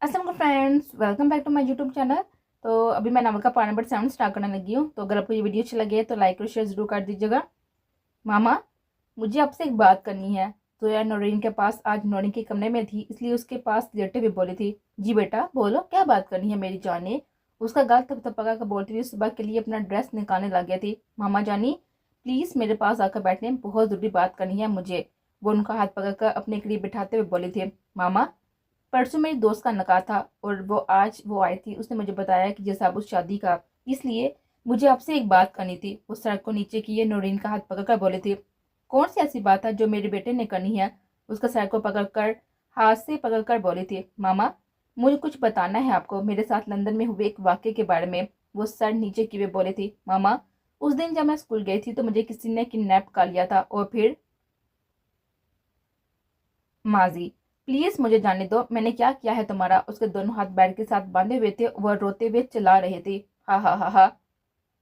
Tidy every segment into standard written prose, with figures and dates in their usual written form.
अस्सलाम friends, welcome back to my YouTube channel. तो अभी मैं नावल का पार्ट नंबर 7 स्टार्ट करने लगी हूँ। तो अगर आपको ये वीडियो अच्छी लगे तो लाइक और शेयर जरूर कर दीजिएगा। मामा, मुझे आपसे एक बात करनी है। तो यार नौरीन के पास आज नौरीन के कमरे में थी, इसलिए उसके पास लेटे हुए बोली थी। जी बेटा बोलो, क्या बात करनी है मेरी जाने। उसका गाल थपथपा कर बोलती हुई सुबह के लिए अपना ड्रेस निकालने लग गई थी। मामा जानी, प्लीज मेरे पास आकर बैठने, बहुत जरूरी बात करनी है मुझे। वो उनका हाथ पकड़कर अपने करीब बिठाते हुए बोली थी। मामा, परसों मेरी दोस्त का निकाह था और आज वो आई थी। उसने मुझे बताया कि जैसा उस शादी का, इसलिए मुझे आपसे एक बात करनी थी। वो सड़क को नीचे किए नौरीन का हाथ पकड़कर बोले थे। कौन सी ऐसी बात है जो मेरे बेटे ने करनी है? उसका सर को पकड़कर हाथ से पकड़कर बोली थी। मामा, मुझे कुछ बताना है आपको मेरे साथ लंदन में हुए एक वाक्य के बारे में। वो सर नीचे किए बोले थी। मामा, उस दिन जब मैं स्कूल गई थी तो मुझे किसी ने किडनैप कर लिया था और फिर माजी, प्लीज मुझे जाने दो, मैंने क्या किया है तुम्हारा? उसके दोनों हाथ बैग के साथ बांधे हुए थे, वह रोते हुए चला रहे थे। हा हा हा हा।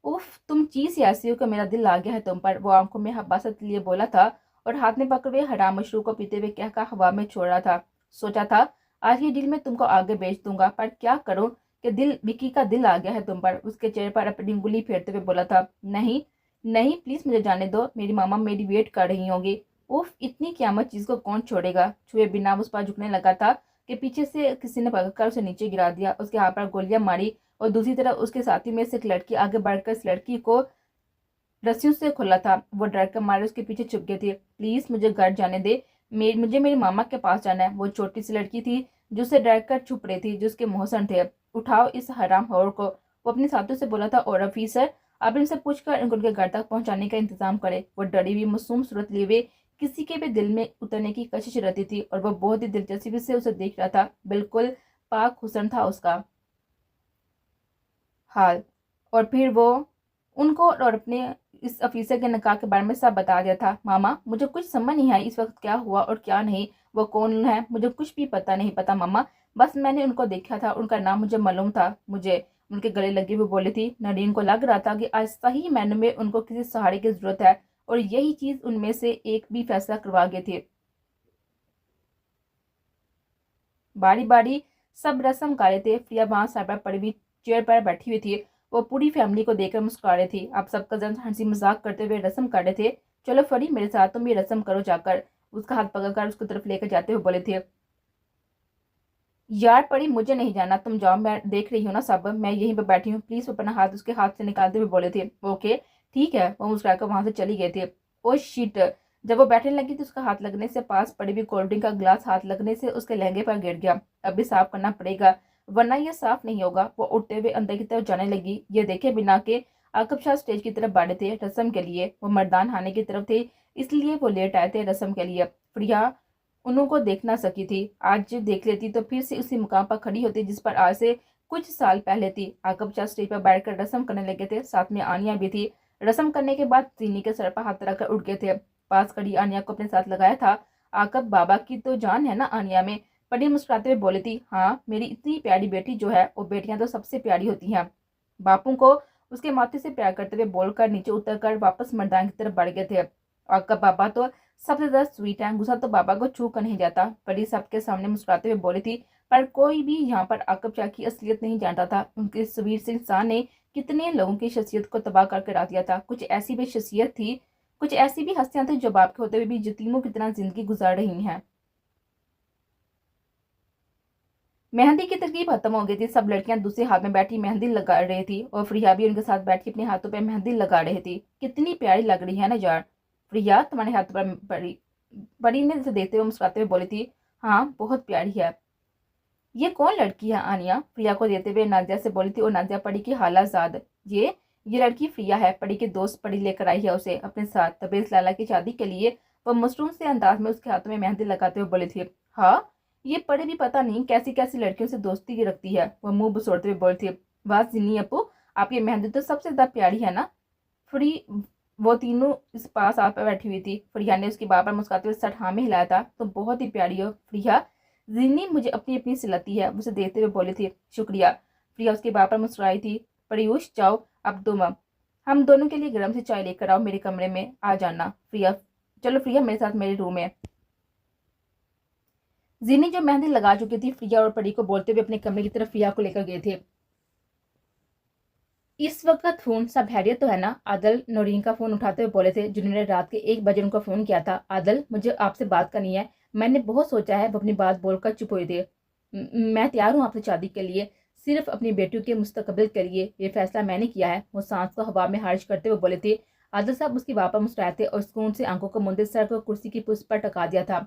उफ, तुम चीज ही ऐसी हो कि मेरा दिल आ गया है तुम पर। वो आंखों में हबासत लिए बोला था और हाथ में पकड़े हुए हराम मशरूब को पीते हुए कहकर हवा में छोड़ रहा था। सोचा था आज ही डील में तुमको आगे बेच दूंगा, पर क्या करूं कि दिल, विकी का दिल आ गया है तुम पर। उसके चेहरे पर अपनी उंगली फेरते हुए बोला था। नहीं नहीं, प्लीज मुझे जाने दो, मेरी मामा मेरी वेट कर रही होंगी। उफ, इतनी क़यामत चीज को कौन छोड़ेगा। छुए बिना उस पर झुकने लगा था कि पीछे से किसी ने पकड़कर उसे नीचे गिरा दिया। उसके हाथ पर गोलियां मारी और दूसरी तरफ उसके साथी में से एक लड़की आगे बढ़कर इस लड़की को रस्सियों से खोला था। वो डर कर मारे उसके पीछे छुप गए थे। प्लीज मुझे घर जाने दे, मुझे मेरी मामा के पास जाना है। वो छोटी सी लड़की थी जो उसे डर कर छुप रही थी, जो उसके मोहसन थे। उठाओ इस हराम हौर को, वो अपने साथियों से बोला था। और ऑफिसर, आप इनसे पूछकर इनको उनके घर तक पहुंचाने का इंतजाम करे। वो डरी हुई मासूम सूरत लिए हुए किसी के भी दिल में उतरने की कोशिश रहती थी और वह बहुत ही दिलचस्पी से उसे देख रहा था। बिल्कुल पाक हुस्न था उसका हाल। और फिर वो उनको और अपने इस ऑफिसर के निकाह के बारे में सब बता दिया था। मामा, मुझे कुछ समझ नहीं आई इस वक्त क्या हुआ और क्या नहीं। वो कौन है मुझे कुछ भी पता नहीं पता मामा। बस मैंने उनको देखा था, उनका नाम मुझे मालूम था। मुझे उनके गले लगी हुई बोली थी। नरीन को लग रहा था कि आज सही मैंने में उनको किसी सहारे की जरूरत है और यही चीज उनमें से एक भी फैसला करवा गए थे। बारी बारी सब रस्म कर रहे थे। प्रिया वहां सर पर पड़ी हुई चेयर पर बैठी हुई थी। वो पूरी फैमिली को देखकर मुस्कुरा रही थी। आप सब कजन हंसी मजाक करते हुए रस्म कर रहे थे। चलो फरी, मेरे साथ तुम ये रस्म करो जाकर। उसका हाथ पकड़कर उसकी तरफ लेकर जाते हुए बोले थे। यार परी, मुझे नहीं जाना, तुम जाओ, मैं देख रही हूँ ना सब, मैं यहीं पर बैठी हूँ। प्लीज अपना हाथ उसके हाथ से निकालते हुए बोले थे। ओके ठीक है। वो मुस्कुराकर वहां से चली गए थे। Oh shit. जब वो बैठने लगी तो उसका हाथ लगने से, पास पड़ी हुई कोल्ड ड्रिंक का गिलास हाथ लगने से उसके लहंगे पर गिर गया। अभी साफ करना पड़ेगा वरना यह साफ नहीं होगा। वो उठते हुए अंदर की तरफ जाने लगी। ये देखे बिना के आकब शाह स्टेज की तरफ बढ़े थे रस्म के लिए। वो मर्दान खाने की तरफ थे, इसलिए वो लेट आए थे रस्म के लिए। प्रिया उनको देख ना सकी थी। आज देख लेती तो फिर से उसी मुकाम पर खड़ी होती जिस पर आज से कुछ साल पहले थी। आकब शाह स्टेज पर बैठकर रस्म करने लगे थे, साथ में आनिया भी थी। रस्म करने के बाद सीनी के सर पर हाथ रखकर उठ गए थे। पास खड़ी आनिया को अपने साथ लगाया था। आकब, बाबा की तो जान है ना आनिया में। परी मुस्कुराते हुए बोली थी। हाँ, मेरी इतनी प्यारी बेटी जो है, वो बेटियां तो सबसे प्यारी होती हैं। बापू को उसके माथे से प्यार करते हुए बोलकर नीचे उतरकर वापस मैदान की तरफ बढ़ गए थे। आकब, बाबा तो सबसे ज्यादा स्वीट है, गुस्सा तो बाबा को छू कर नहीं जाता। परी सबके सामने मुस्कुराते हुए बोली थी। पर कोई भी यहाँ पर आकब शाह की असलियत नहीं जानता था। उनके स्वीट से इंसान ने कितने लोगों की शख्सियत को तबाह करके रख दिया था। कुछ ऐसी भी शख्सियत थी, कुछ ऐसी भी हस्तियां थी जो बाप के होते हुए भी यतीमों की तरह जिंदगी गुजार रही हैं। मेहंदी की तरकीब खत्म हो गई थी। सब लड़कियां दूसरे हाथ में बैठी मेहंदी लगा रही थी और प्रिया भी उनके साथ बैठ के अपने हाथों पर मेहंदी लगा रही थी। कितनी प्यारी लग रही है ना यार। प्रिया, तुम्हारे हाथ पर परी परी ने इसे देखते हुए मुस्कुराते हुए बोली थी। हाँ, बहुत प्यारी है। ये कौन लड़की है? आनिया प्रिया को देते हुए नादिया से बोली थी। और नादिया परी की हालाजाद, ये लड़की प्रिया है, परी की दोस्त। परी लेकर आई है उसे अपने साथ तबरेज लाला की शादी के लिए। वह मशरूम से अंदाज में उसके हाथों में मेहंदी लगाते हुए बोली थी। हाँ, ये परी भी पता नहीं कैसी कैसी लड़कियों से दोस्ती की रखती है। वह मुंह बसोड़ते हुए बोली थी। वाह जिन्नी अपू, आपकी मेहंदी तो सबसे ज्यादा प्यारी है ना। फ्री वो तीनों इस पास आप बैठी हुई थी। फरिया ने उसकी बार बार मुस्कुराते हुए सर हाँ में हिलाया था। तो बहुत ही प्यारी हो फ्रिया, जिन्नी मुझे अपनी अपनी सिलाती है, उसे देखते हुए बोली थी। शुक्रिया। प्रिया उसके बार बार मुस्कुराई थी। प्रयूष जाओ, अब तुम हम दोनों के लिए गर्म से चाय लेकर आओ, मेरे कमरे में आ जाना। प्रिया, चलो प्रिया मेरे साथ मेरे रूम में। जीनी जो मेहंदी लगा चुकी थी प्रिया और परी को बोलते हुए अपने कमरे की तरफ प्रिया को लेकर गए थे। इस वक्त फोन सब हैरियत तो है ना? आदल नौरीन का फोन उठाते हुए बोले थे, जिन्होंने रात के 1 बजे उनको फोन किया था। आदल, मुझे आपसे बात करनी है। मैंने बहुत सोचा है। वो अपनी बात बोलकर चुप हुए थे। मैं तैयार हूँ आपसे शादी के लिए, सिर्फ अपनी बेटियों के मुस्तकबिल के लिए। ये फैसला मैंने किया है। वो सांस को हवा में खारिज करते हुए बोले थे। आदल साहब उसकी वापा मुस्कुराए थे और सुकून से आंखों को मूंदे सर को कुर्सी की पुष्ट पर टका दिया था।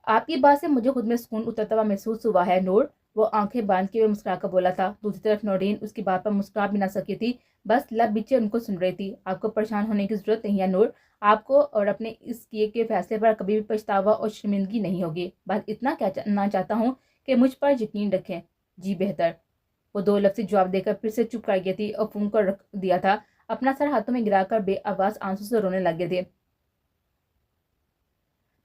आपकी बात से मुझे खुद में सुकून उतरता हुआ महसूस हुआ है नूर। वो आंखें बांध के हुए मुस्कुरा कर बोला था। दूसरी तरफ नौरीन उसकी बात पर मुस्कुरा भी ना सकी थी, बस लब बिचे उनको सुन रही थी। आपको परेशान होने की जरूरत नहीं है नूर। आपको और अपने इस किए के फैसले पर कभी भी पछतावा और शर्मिंदगी नहीं होगी। बस इतना कहना चाहता हूँ कि मुझ पर यकीन रखें। जी बेहतर। वो 2 लफ्ज़ जवाब देकर फिर से चुप कर गई थी और फोन को रख दिया था। अपना सर हाथों में गिराकर बेआवाज आंसू से रोने लगे थे।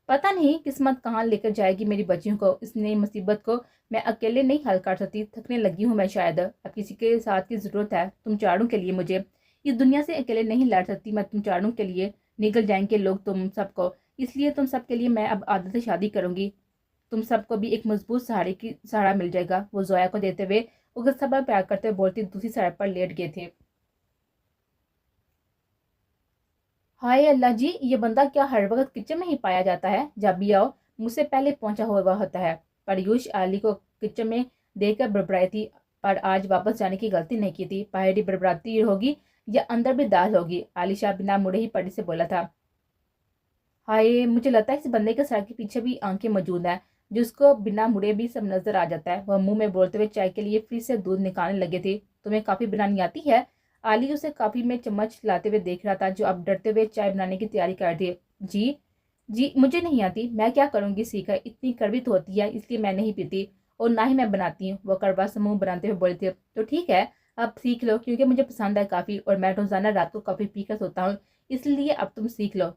पता नहीं किस्मत कहाँ लेकर जाएगी मेरी बच्चियों को। इस नई मुसीबत को मैं अकेले नहीं हल कर सकती। थकने लगी हूँ मैं शायद। अब किसी के साथ की ज़रूरत है, तुम चारों के लिए। मुझे इस दुनिया से अकेले नहीं लड़ सकती मैं। तुम चारों के लिए निकल जाएंगे लोग तुम सबको, इसलिए तुम सबके लिए मैं अब आदत से शादी करूंगी। तुम सबको भी एक मजबूत सहारा मिल जाएगा। वो जोया को देते हुए उसे सब प्यार करते हुए बोलती दूसरी सड़क पर लेट गए थे। हाय अल्लाह जी, ये बंदा क्या हर वक्त किचन में ही पाया जाता है? जब भी आओ मुझसे पहले पहुंचा हुआ होता है। परयूष आली को किचन में देखकर बड़बड़ाई थी, पर आज वापस जाने की गलती नहीं की थी। बाहरी बड़बड़ाती होगी या अंदर भी दाल होगी। आली शाह बिना मुड़े ही परी से बोला था। हाय, मुझे लगता है इस बंदे के सर के पीछे भी आंखें मौजूद हैं, जिसको बिना मुड़े भी सब नजर आ जाता है। वह मुंह में बोलते हुए चाय के लिए फिर से दूध निकालने लगे थे। तुम्हें काफी बनानी आती है? आली उसे काफी में चम्मच लाते हुए देख रहा था, जो अब डरते हुए चाय बनाने की तैयारी कर रही। जी जी, मुझे नहीं आती। मैं क्या करूंगी सीखकर? इतनी कड़वी तो होती है, इसलिए मैं नहीं पीती, और ना ही मैं बनाती हूँ। वह कड़वा समूह बनाते हुए बोले थे। तो ठीक है, अब सीख लो, क्योंकि मुझे पसंद है काफी, और मैं रोजाना रात को कॉफी पीकर सोता हूँ, इसलिए अब तुम सीख लो,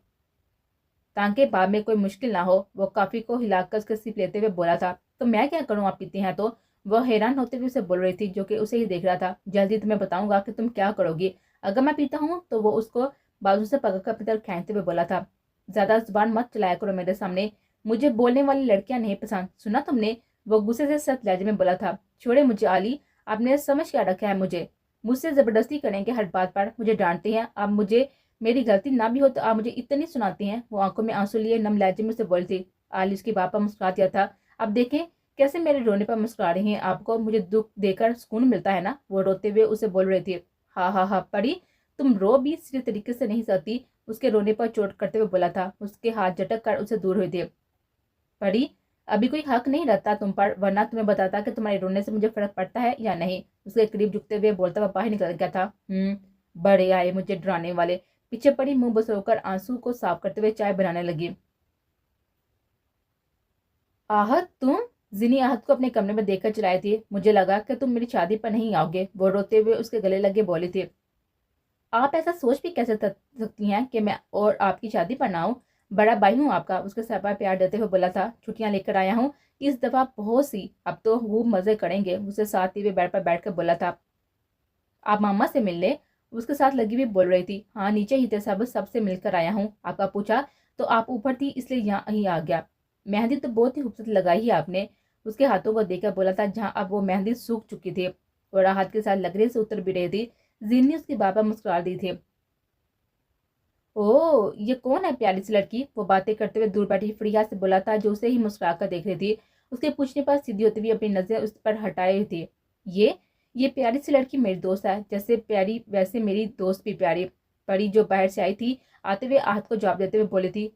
ताकि बाद में कोई मुश्किल ना हो। वो काफी को हिलाकर उसके सिप लेते हुए बोला था। तो मैं क्या करूं, आप पीते हैं तो? वह हैरान होते हुए उसे बोल रही थी, जो कि उसे ही देख रहा था। जल्दी तुम्हें बताऊंगा कि तुम क्या करोगी अगर मैं पीता हूँ। तो वो उसको बाजू से पकड़कर अपनी तरफ खींचते हुए बोला था। ज्यादा जुबान मत चलाया करो मेरे सामने, मुझे बोलने वाली लड़कियां नहीं पसंद, सुना तुमने? वो गुस्से से सख्त लहजे में बोला था। छोड़े मुझे आली, आपने समझ क्या रखा है मुझे? मुझसे जबरदस्ती करेंगे हर बात पर, मुझे डांटते हैं। अब मुझे मेरी गलती ना भी हो तो आप मुझे इतनी सुनाती हैं। वो आंखों में आंसू लिए नम लहजे में से बोलती। आली उसके बाप पर मुस्कुरा दिया था। अब देखें कैसे मेरे रोने पर मुस्कुरा रही हैं। आपको मुझे दुख देकर सुकून मिलता है ना? वो रोते हुए उसे बोल रही थी। हाँ हाँ हाँ परी, तुम रो भी सीधे तरीके से नहीं सकती। उसके रोने पर चोट करते हुए बोला था। उसके हाथ झटक कर उसे दूर हुए थे। परी, अभी कोई हक नहीं रहता तुम पर, वरना तुम्हें बताता कि तुम्हारे रोने से मुझे फर्क पड़ता है या नहीं। उसके करीब झुकते हुए बोलता हुआ बाहर निकल गया था। बड़े आए मुझे डराने वाले। पीछे पड़ी मुंह बसोकर आंसू को साफ करते हुए चाय बनाने लगी। आहत तुम? जिनी आहत को अपने कमरे में देखकर चलाए थे। मुझे लगा कि तुम मेरी शादी पर नहीं आओगे। वो रोते हुए उसके गले लगे बोले थे। आप ऐसा सोच भी कैसे सकती हैं कि मैं और आपकी शादी पर ना आऊं? बड़ा भाई हूँ आपका। उसके सर पर प्यार देते हुए बोला था। छुट्टियां लेकर आया हूँ इस दफा बहुत सी, अब तो खूब मजे करेंगे। उसे साथ ही बेड पर बैठकर बोला था। आप मामा से मिल ले, उसके साथ लगी हुई बोल रही थी। हाँ नीचे ही थे सब, सबसे मिलकर आया हूँ। आपका पूछा तो आप ऊपर थी इसलिए यहाँ ही आ गया। मेहंदी तो बहुत ही खूबसूरत लगाई है आपने। उसके हाथों को देखकर बोला था, जहाँ अब वो मेहंदी सूख चुकी थी और हाथ के साथ लगरे से उतर भी रही थी। जीन ने उसकी बाबा मुस्कुरा दी थी। ओ ये कौन है प्यारी सी लड़की? वो बातें करते हुए दूर बैठी फ्रिया से बोला था, जो उसे ही मुस्कुरा कर देख रही थी। उसके पूछने पर सीधी होते हुए अपनी नजर उस पर हटाए हुई थी। ये ये प्यारी सी लड़की मेरी दोस्त है, जैसे प्यारी वैसे मेरी दोस्त भी प्यारी। परी जो बाहर से आई थी आते हुए आहत को जवाब देते हुए बोली थी।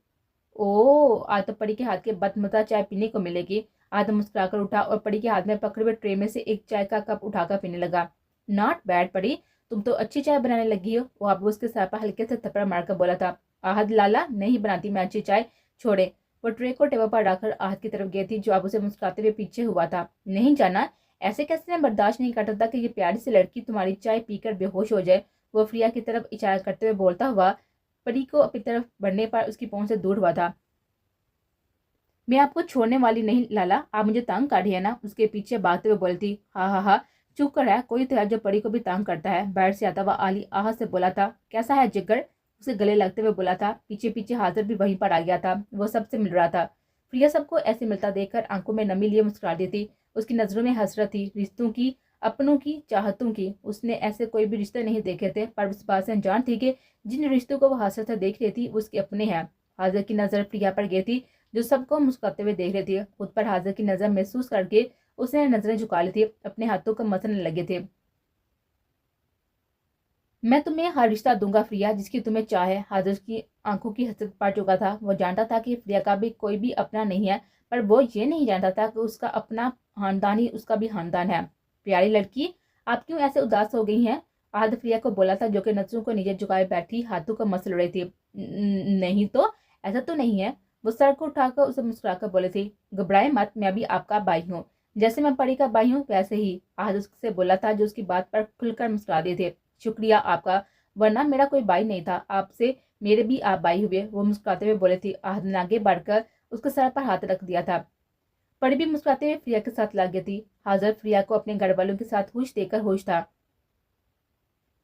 ओ आज तो परी के हाथ के बदमजा चाय पीने को मिलेगी। आहत मुस्कुराकर उठा और परी के हाथ में पकड़े हुए ट्रे में से एक चाय का कप उठाकर पीने लगा। नॉट बैड परी, तुम तो अच्छी चाय बनाने लगी हो। वो अब उसके सर पर हल्के से थप्पड़ मारकर बोला था। आहत लाला, नहीं बनाती मैं अच्छी चाय, छोड़े। वो ट्रे को टेबल पर रखकर आहत की तरफ गई थी, जो अब उसे मुस्कुराते हुए पीछे हुआ था। नहीं जाना, ऐसे कैसे मैं बर्दाश्त नहीं करता था कि ये प्यारी सी लड़की तुम्हारी चाय पीकर बेहोश हो जाए। वो फ्रिया की तरफ इशारा करते हुए बोलता हुआ परी को अपनी तरफ बढ़ने पर उसकी पहुंच से दूर हुआ था। मैं आपको छोड़ने वाली नहीं लाला, आप मुझे तंग कर रही है ना? उसके पीछे भागते हुए बोलती। हाँ हाँ हाँ, चुप कर है, कोई तो है जो परी को भी तंग करता है। बैठ से आता हुआ आली आह से बोला था। कैसा है जिगर? उसे गले लगते हुए बोला था। पीछे पीछे हाजिर भी वहीं पर आ गया था। वो सबसे मिल रहा था। प्रिया सबको ऐसे मिलता देखकर आंखों में नमी लिए मुस्कुरा देती। उसकी नजरों में हसरत थी, रिश्तों की, अपनों की, चाहतों की। उसने ऐसे कोई भी रिश्ते नहीं देखे थे, पर उस बात से अनजान थी कि जिन रिश्तों को वो हसरत से देख रही थी वो उसके अपने हैं। हाजिर की नजर प्रिया पर गई थी, जो सबको मुस्कुराते हुए देख रही थी। खुद पर हाजिर की नजर महसूस करके उसने नजरें झुका ली थी, अपने हाथों को मसलने लगे थे। मैं तुम्हें हर रिश्ता दूंगा प्रिया, जिसकी तुम्हें चाह है। हाजिर की आंखों की हसरत पड़ चुका था। वो जानता था कि प्रिया का भी कोई भी अपना नहीं है, पर वो ये नहीं जानता था कि उसका अपना खानदान ही उसका भी खानदान है। प्यारी लड़की, आप क्यों ऐसे उदास हो गई हैं? आहद प्रिया को बोला था, जो कि नजरों को नीचे झुकाए बैठी हाथों को मसल रही थी। नहीं तो, ऐसा तो नहीं है। वो सर को उठाकर उसे मुस्कुराकर बोले थे, घबराए मत, मैं भी आपका भाई हूँ। जैसे मैं परी का भाई हूँ वैसे ही, आहद उससे बोला था, जो उसकी बात पर खुलकर मुस्कुरा दिए थे। शुक्रिया आपका, वरना मेरा कोई भाई नहीं था, आपसे मेरे भी आप भाई हुए। वो मुस्कुराते हुए बोले थे। आहद ने आगे बढ़कर उसके सर पर हाथ रख दिया था। परी भी मुस्कुराते हुए प्रिया के साथ लग गई थी। हाजिर प्रिया को अपने घर वालों के साथ खुश देखकर खुश था।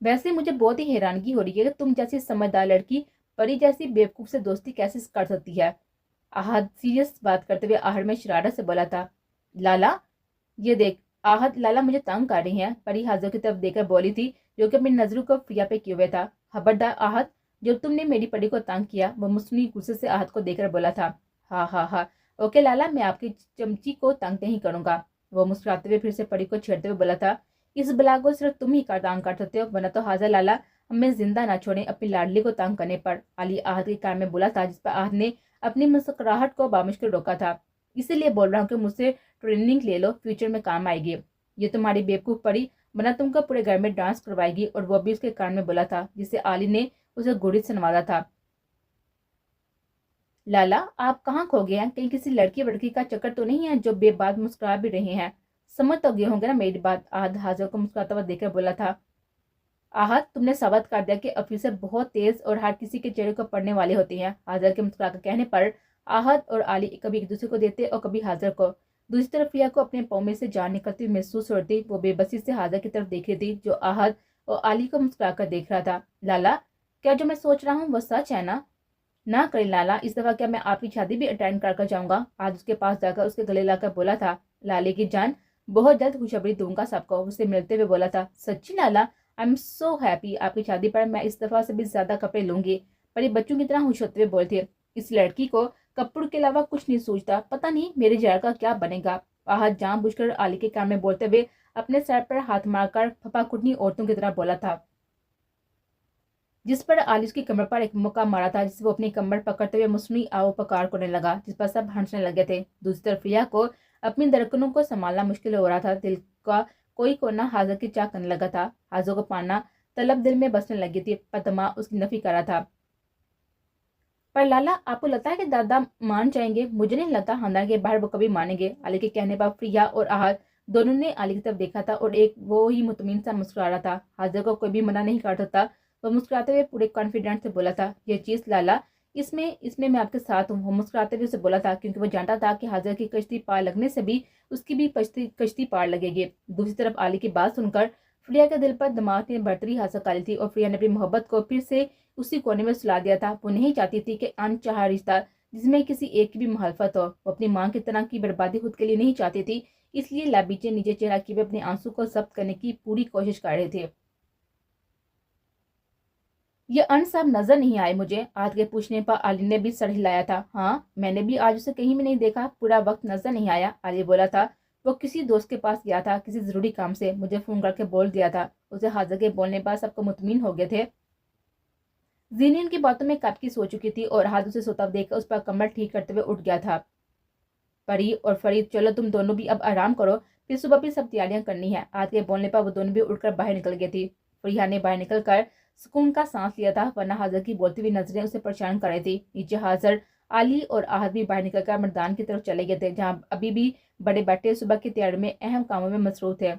वैसे मुझे बहुत ही हैरानगी हो रही है कि तुम जैसी समझदार लड़की परी जैसी बेवकूफ से दोस्ती कैसे कर सकती है। आहद सीरियस बात करते हुए आहट में शरारत से बोला था। लाला, ये देख, आहत, लाला मुझे तंग कर रही हैं। परी हाजिर की तरफ देखकर बोली थी, जो कि अपनी नजरों को प्रिया पे किए हुए था। खबरदार आहत, जब तुमने मेरी परी को तंग किया। वो मुस्लिम गुस्से से आहत को देखकर बोला था। हाँ हाँ हाँ, ओके लाला, मैं आपकी चमची को तंग नहीं करूंगा। वो मुस्कुराते हुए फिर से परी को छेड़ते हुए बोला था। इस बला को सिर्फ तुम ही तंग कर सकते हो, वरना तो हाजिर लाला हमें जिंदा ना छोड़े अपनी लाडली को तंग करने पर। अली आहत के कान में बोला था, जिस पर आहत ने अपनी मुस्कुराहट को बामुश्किल रोका था। इसीलिए बोल रहा हूँ कि मुझसे ट्रेनिंग ले लो, फ्यूचर में काम आएगी। ये तुम्हारी बेवकूफ पड़ी, वरना तुमको पूरे घर में डांस करवाएगी। और वो भी उसके कान में बोला था, जिसे आली ने उसे गुड़ी से नवाजा था। लाला, आप कहाँ खो गए हैं? कहीं किसी लड़की वड़की का चक्कर तो नहीं है, जो बेबाद मुस्कुरा भी रहे हैं? समझ तो गए होंगे ना मेरी बात? आहद हाजिर को मुस्कुराता हुआ देखकर बोला था। आहद, तुमने साबित कर दिया कि अफीसर बहुत तेज और हर किसी के चेहरे को पढ़ने वाले होते हैं। हाजिर के मुस्कुराकर कहने पर आहद और आली कभी एक दूसरे को देते और कभी हाजिर को। दूसरी तरफ प्रिया को अपने पाँव में से जान निकलती हुई महसूस होती। वो बेबसी से हाजिर की तरफ देख रही थी, जो आहद और आली को मुस्कुराकर देख रहा था। लाला, क्या जो मैं सोच रहा हूँ वो सच है ना? ना करें लाला, इस दफा क्या मैं आपकी शादी भी अटेंड कर जाऊंगा? आज उसके पास जाकर उसके गले लाकर बोला था। लाले की जान, बहुत जल्द खुशखबरी दूंगा सबको। उसे मिलते हुए बोला था। सच्ची लाला, आई एम सो हैप्पी। आपकी शादी पर मैं इस दफा से भी ज्यादा कपड़े लूंगी। पर ये बच्चों की तरह खुश होते हुए बोलते, इस लड़की को कपड़ों के अलावा कुछ नहीं सोचता, पता नहीं मेरे जहर का क्या बनेगा। आहत जानबूझकर आली के कान में बोलते हुए अपने सर पर हाथ मारकर फपाकुटनी औरतों की तरह बोला था, जिस पर आली उसकी कमर पर एक मुक्का मारा था, जिसे वो अपनी कमर पकड़ते हुए मुस्लिम आओ पकार करने लगा, जिस पर सब हंसने लगे थे। दूसरी तरफ प्रिया को अपनी धड़कनों को संभालना मुश्किल हो रहा था। दिल का कोई कोना हाजिर की चाह करने लगा था। हाजिर को पाना तलब दिल में बसने लगी थी, पर दिमाग उसकी नफी कर रहा था। पर लाला, आपको लगता है कि दादा मान जाएंगे? मुझे नहीं लगता खानदान के बाहर वो कभी मानेंगे। अली के कहने पर प्रिया और आहत दोनों ने अली की तरफ देखा था, और एक वो ही मुतमिन सा मुस्कुरा रहा था। हाजिर को कोई भी मना नहीं कर सकता। वो मुस्कुराते हुए पूरे कॉन्फिडेंस से बोला था, ये चीज लाला, इसमें इसमें मैं आपके साथ हूँ। वो मुस्कुराते हुए उसे बोला था, क्योंकि वो जानता था कि हाजिर की कश्ती पार लगने से भी उसकी भी कश्ती पार लगेगी। दूसरी तरफ अली की बात सुनकर प्रिया के दिल पर दिमाग ने बढ़तरी हासिल कर ली थी, और प्रिया ने अपनी मोहब्बत को फिर से उसी कोने में सुला दिया था। वो नहीं चाहती थी कि अनचाहा रिश्ता जिसमें किसी एक की भी मुखालफत हो। वो अपनी मां की तरह की बर्बादी खुद के लिए नहीं चाहती थी। इसलिए लाबीचे नीचे चेहरा किए हुए अपने आंसू को जब्त करने की पूरी कोशिश कर रहे थे। ये अन सब नजर नहीं आए मुझे? आज के पूछने पर आली ने भी सर हिलाया था। हाँ, मैंने भी आज उसे कहीं भी नहीं देखा, पूरा वक्त नजर नहीं आया। आली बोला था। वो किसी दोस्त के पास गया था, किसी जरूरी काम से, मुझे फोन करके बोल दिया था। उसे हाजिर के बोलने पर सबको मुतमिन हो गए थे। जीनी उनकी बातों में कब की सो चुकी थी, और हाथ उसे सोता देखकर उस पर कमर ठीक करते हुए उठ गया था। परी और फरीद, चलो तुम दोनों भी अब आराम करो, फिर सुबह भी सब तैयारियां करनी है। आज के बोलने पर वो दोनों भी उठकर बाहर निकल गई थी। फरिया ने बाहर निकलकर सुकून का सांस लिया था, वरना हाजिर की बोलती हुई नजरें उसे परेशान कर रही थी। नीचे हाजिर, आली और आहद भी बाहर निकलकर मैदान की तरफ चले गए थे, जहाँ अभी भी बड़े बैठे सुबह की तैयारी में अहम कामों में मसरूफ थे।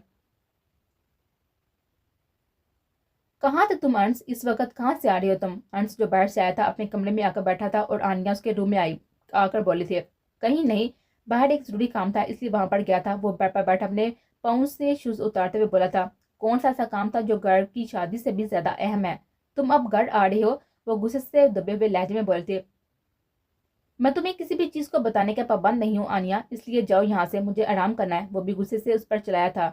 कहाँ थे तुम अंश? इस वक्त कहाँ से आ रही हो तुम? अंश जो बाहर से आया था अपने कमरे में आकर बैठा था, और आनिया उसके रूम में आई आकर बोली थी। कहीं नहीं, बाहर एक जरूरी काम था, इसलिए वहां पर गया था। वो बेड पर बैठा अपने पाँव से शूज उतारते हुए बोला था। कौन सा ऐसा काम था जो घर की शादी से भी ज्यादा अहम है? तुम अब घर आ रहे हो? वो गुस्से से दबे हुए लहजे में बोले थे। मैं तुम्हें किसी भी चीज को बताने का पाबंद नहीं हूँ आनिया, इसलिए जाओ यहाँ से, मुझे आराम करना है। वो भी गुस्से से उस पर चलाया था।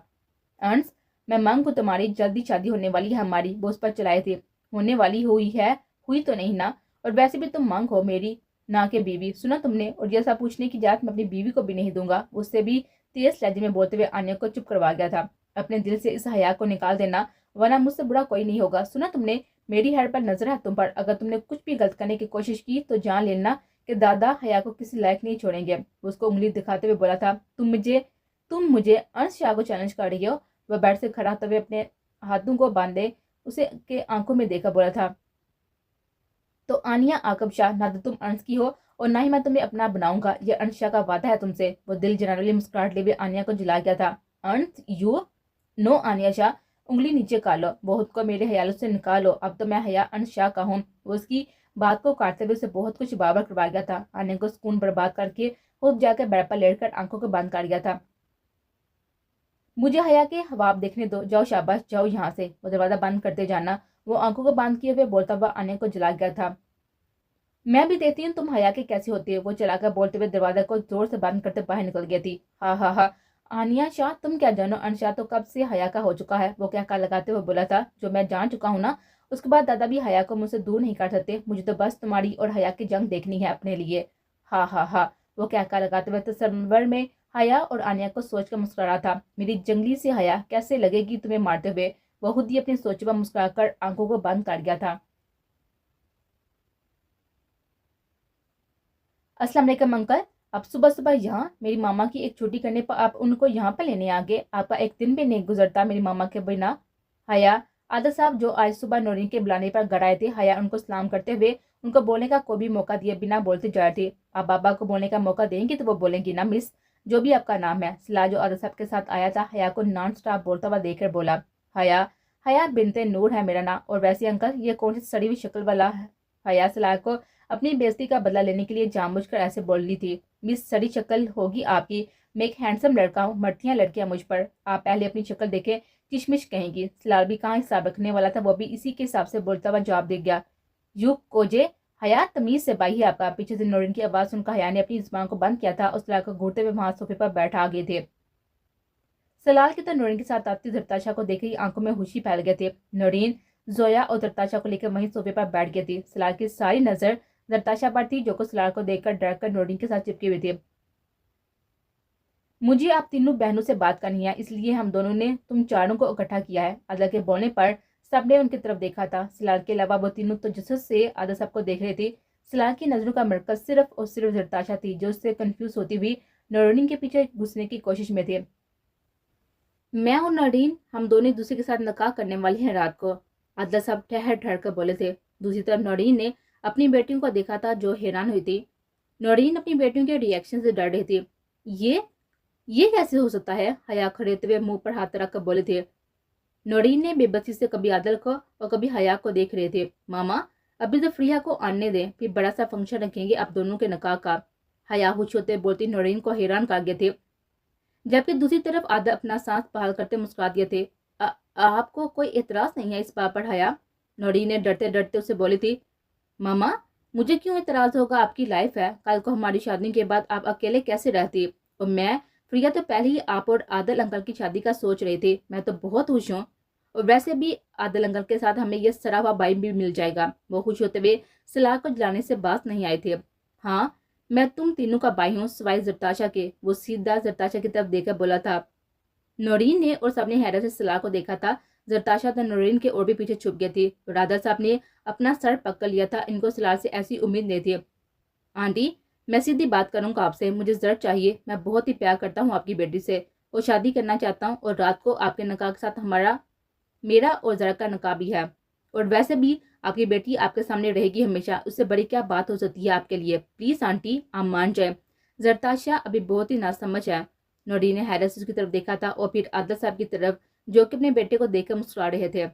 अंश, मैं मांग को तुम्हारी जल्दी शादी होने वाली है हमारी, वो उस पर चलाए थे। होने वाली हुई है, हुई तो नहीं ना? और वैसे भी तुम मांग हो मेरी ना के बीवी, सुना तुमने? और जैसा पूछने की जात मैं अपनी बीवी को भी नहीं दूंगा। उससे भी तेज लहजे में बोलते हुए आनिया को चुप करवा गया था। अपने दिल से इस हया को निकाल देना, वरना मुझसे बुरा कोई नहीं होगा। सुना तुमने? मेरी हर पर नजर है तुम पर। अगर तुमने कुछ भी गलत करने की कोशिश की तो जान लेना कि दादा हया को किसी लायक नहीं छोड़ेंगे। उसको उंगली दिखाते हुए बोला था, तुम मुझे अंश शाह को चैलेंज कर रही हो? वह बेड से खड़ा होते हुए अपने हाथों को बांधे उसे के आंखों में देखा बोला था, तो आनिया आकब शाह, ना तो तुम अंश की हो और ना ही मैं तुम्हें अपना बनाऊंगा। यह अंश शाह का वादा है तुमसे। वो दिल जलाने वाली मुस्कुराहट ले आनिया को जला गया था। अंश यू? नो आनिया शाह, उंगली नीचे कर लो, बहुत को मेरे ख्यालों से निकालो। अब तो मैं हया अंश शाह का हूँ। वो उसकी बात को काटते हुए उसे बहुत कुछ बाबर करवा गया था। आनिया को सुकून बर्बाद करके खुद जाकर बेड पर लेटकर आंखों को बंद कर गया था। मुझे हया के हवाब देखने दो, जाओ शाबाश, जाओ यहाँ से। वो दरवाजा बंद करते जाना। वो आंखों को बंद किए हुए बोलता हुआ आनिया को जला गया था। मैं भी देखती हूँ तुम हया के कैसे होती है। वो चलाकर बोलते हुए दरवाजा को जोर से बंद करते बाहर निकल गई थी। हा हा हा, आनिया शाह तुम क्या जानो, अनशाह तो कब से हया का हो चुका है। वो क्या लगाते हुए बोला था, जो मैं जान चुका हूँ ना, उसके बाद दादा भी हया को मुझसे दूर नहीं कर सकते। मुझे तो बस तुम्हारी और हया की जंग देखनी है अपने लिए। हा हा हा, वो क्या लगाते हुए तस्वर में हया और आनिया को सोचकर मुस्कुरा था। मेरी जंगली सी हया कैसे लगेगी तुम्हें मारते हुए? वो खुद ही अपनी सोच पर मुस्कुराकर आंखों को बंद कर गया था। अस्सलाम वालेकुम अंकल, अब सुबह सुबह यहाँ मेरी मामा की एक छुट्टी करने पर आप उनको यहाँ पर लेने आ गए। आपका एक दिन भी नहीं गुजरता मेरी मामा के बिना। हया, आदर साहब जो आज सुबह नौरीन के बुलाने पर घर आए थे, हया उनको सलाम करते हुए उनको बोलने का कोई भी मौका दिए बिना बोलते जा रहे थे। आप बाबा को बोलने का मौका देंगे तो वो बोलेंगी ना मिस, जो भी आपका नाम है। सलाह जो आदर साहब के साथ आया था हया को नॉन स्टॉप बोलता हुआ देखकर बोला, हया, हया बिनते नूर है मेरा नाम। और वैसे अंकल ये कौन सी सड़ी हुई शक्ल वाला है? हया सलाह को अपनी बेइज्जती का बदला लेने के लिए जानबूझकर ऐसे बोल रही थी। मिस, सड़ी शक्ल होगी आपकी, मैं एक हैंडसम लड़का हूँ, मरती हैं लड़कियां मुझ पर। आप पहले अपनी शक्ल देखे किशमिश कहेंगी। सलाल भी कहाँ हिसाब रखने वाला था, वो भी इसी के हिसाब से बोलता हुआ जवाब दे गया, यू कोजे, हया तमीज से बाई है आपका। पीछे से नौरीन की आवाज सुनकर हया ने अपनी जुबान को बंद किया था। उस सलाल को घूरते हुए वहां सोफे पर बैठा आ गए थे। सलाल की तो नौरीन के साथ आती जरताशा को देख ही आंखों में खुशी फैल गए थे। नौरीन जोया और जरताशा को लेकर वहीं सोफे पर बैठ गई थी। सलाल की सारी नजर जरताशा पर थी, जो को सलाल को देखकर डर कर नौरीन के साथ चिपके हुए थे। मुझे आप तीनों बहनों से बात करनी है, इसलिए हम दोनों ने तुम चारों को इकट्ठा किया है। आदर के बोलने पर सबने उनकी तरफ देखा था। सलाल के अलावा वो तीनों तो जसस से आदर सबको देख रहे थे। सलाल की नजरों का मरकज सिर्फ और सिर्फ जरताशा थी, जो उससे कंफ्यूज होती हुई नौरीन के पीछे घुसने की कोशिश में थे। मैं और नौरीन हम दोनों एक दूसरे के साथ निकाह करने वाले हैं रात को, आदला साहब ठहर ठहर कर बोले थे। दूसरी तरफ नौरीन ने अपनी बेटियों को देखा था, जो हैरान हुई थी। नौरीन अपनी बेटियों के रिएक्शन से डर रही थी। ये ये कैसे हो सकता है? हया खड़े हुए मुंह पर हाथ रख कर बोले थे। नौरीन ने बेबसी से कभी आदल को और कभी हया को देख रहे थे। मामा, अभी तो फ्रिया को आने दें, फिर बड़ा सा फंक्शन रखेंगे आप दोनों के निकाह का। हया खुश होते बोलती नौरीन को हैरान कर गए थे, जबकि दूसरी तरफ आदर अपना सांस बहाल करते मुस्कुरा दिए थे। आपको कोई एतराज नहीं है इस बात पर हया? नौरीन ने डरते डरते उसे बोली थी। मामा, मुझे क्यों एतराज होगा? आपकी लाइफ है, कल को हमारी शादी के बाद आप अकेले कैसे रहती? और मैं प्रिया तो पहले ही आप और आदल अंकल की शादी का सोच रहे थे। मैं तो बहुत खुश हूँ, और वैसे भी आदल अंकल के साथ हमें यह सरा हुआ भाई भी मिल जाएगा। वो खुश होते हुए सलाह को जलाने से बात नहीं आए थे। हाँ, मैं तुम तीनों का भाई हूँ सिवाय जरताशा के। वो सीधा जरताशा की तरफ देखकर बोला था। नौरीन ने और सबने हैरत से सलाह को देखा था। जरताशा तो नौरीन के और भी पीछे छुप गई थी। राधा साहब ने अपना सर पकड़ लिया था। इनको सलाह से ऐसी उम्मीद नहीं थी। आंटी, मैं सीधी बात करूंगा आपसे, मुझे जर चाहिए। मैं बहुत ही प्यार करता हूँ आपकी बेटी से और शादी करना चाहता हूँ, और रात को आपके निकाह के साथ मेरा और जरा का निकाह भी है। और वैसे भी आपकी बेटी आपके सामने रहेगी हमेशा, उससे बड़ी क्या बात हो सकती है आपके लिए? प्लीज आंटी, आप मान जाए। जरताशा अभी बहुत ही नासमझ है। नौरीन ने हैरत से उसकी तरफ देखा था और फिर आदल साहब की तरफ, जो कि अपने बेटे को देखकर मुस्कुरा रहे थे।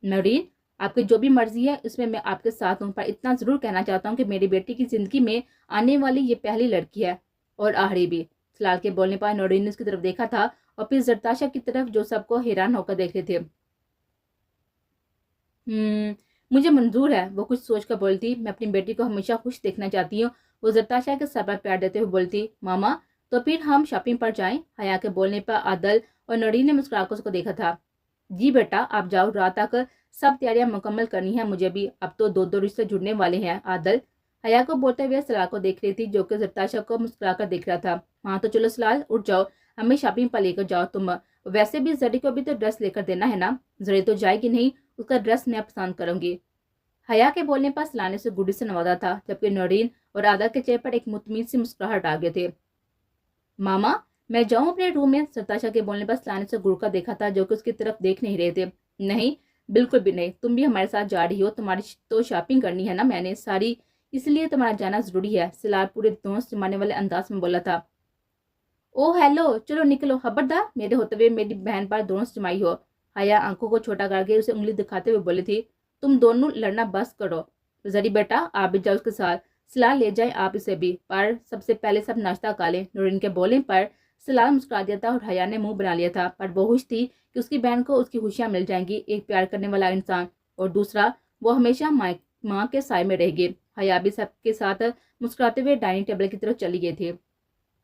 नौरीन, आपकी जो भी मर्जी है उसमें मैं आपके साथ हूँ, पर इतना जरूर कहना चाहता हूँ कि मेरी बेटी की जिंदगी में आने वाली ये पहली लड़की है और आखिरी भी। सलाल के बोलने पर नौरीन ने उसकी तरफ देखा था और फिर जरताशा की तरफ, जो सबको हैरान होकर देख रहे थे। मुझे मंजूर है, वो कुछ सोच कर बोलती। मैं अपनी बेटी को हमेशा खुश देखना चाहती हूँ, वो जरताशा के सर पर प्यार देते हुए बोलती, मामा तो फिर हम शॉपिंग पर जाएं। हया के बोलने पर आदल और नरीन ने मुस्कुराकर उसको देखा था। जी बेटा आप जाओ, रात तक सब तैयारियां मुकम्मल करनी है मुझे भी, अब तो दो दो रिश्ते जुड़ने वाले हैं। आदल हया को बोलते हुए सलाल को देख रही थी, जो कि जरताशा को मुस्कुराकर देख रहा था। हाँ तो चलो सलाल उठ जाओ, हमें शॉपिंग पर लेकर जाओ तुम। वैसे भी जरी को भी तो ड्रेस लेकर देना है ना, जरी तो जाएगी नहीं, उसका ड्रेस मैं पसंद करूंगी। हया के बोलने पर सलाल ने उसे गुड्डी से नवाजा था, जबकि नरीन और आदल के चेहरे पर एक मुतमिन सी मुस्कुराहट आ गए थे। मामा मैं जाऊं अपने रूम में? सरताशा के बोलने पर सलाने से गुड़ का देखा था, जो कि उसकी तरफ देख नहीं रहे थे। नहीं बिल्कुल भी नहीं, तुम भी हमारे साथ जा रही हो, तुम्हारी तो शॉपिंग करनी है ना मैंने सारी, इसलिए तुम्हारा जाना जरूरी है। सलाल पूरे दोस्त जमाने वाले अंदाज में बोला था। ओ हेलो चलो निकलो, खबरदार मेरे होते हुए मेरी बहन पर दोस्त जमाई हो। हया आंखों को छोटा करके उसे उंगली दिखाते हुए बोली थी, तुम दोनों लड़ना बस करो। जरी बेटा आप भी जाओ उसके साथ, सलाह ले जाए आप इसे भी, पर सबसे पहले सब नाश्ता खा लें। नूरिन के बोलने पर सलाह मुस्कुरा दिया था और हया ने मुंह बना लिया था, पर वो खुश थी कि उसकी बहन को उसकी खुशियां मिल जाएंगी, एक प्यार करने वाला इंसान, और दूसरा वो हमेशा माँ के साय में रहेगी। हया भी सबके साथ मुस्कुराते हुए डाइनिंग टेबल की तरफ चली गई थी।